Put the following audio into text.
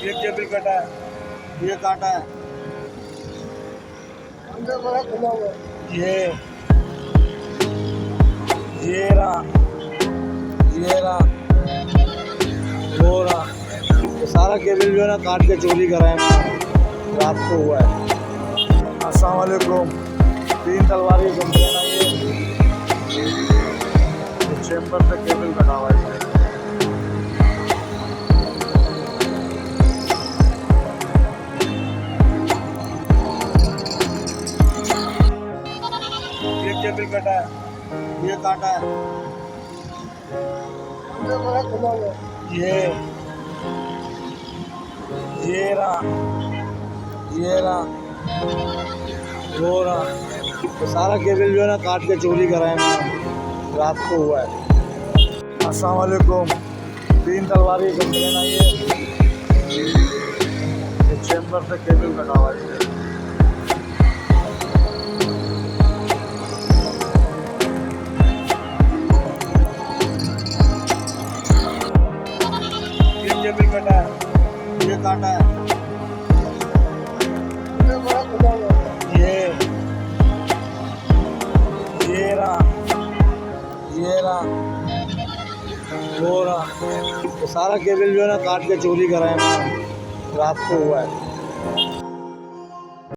ये केबल कटा है, ये काटा है, अंदर बड़ा खुला हुआ है। ये रहा, ये रहा, वो रहा। ये सारा केबल जो है ना काट के चोरी कराए रात को हुआ है। अस्सलाम वालेकुम। 3 तलवारी कंपनी है ना ये चेम्बर पे केबल कटा हुआ है। ये केबल कटा है, ये काटा है, अंदर बड़ा खुला हुआ है। ये रहा, ये रहा, वो रहा। ये सारा केबल जो है ना काट के चोरी कराए रात को हुआ है। अस्सलाम वालेकुम। 3 तलवारी कंपनी है ना ये चेम्बर पे केबल कटा हुआ है। ये केबल कटा है, ये काटा है, अंदर बड़ा खुला हुआ है। ये रहा, ये रहा, वो रहा। ये सारा केबल जो है ना काट के चोरी कराए रात को हुआ है।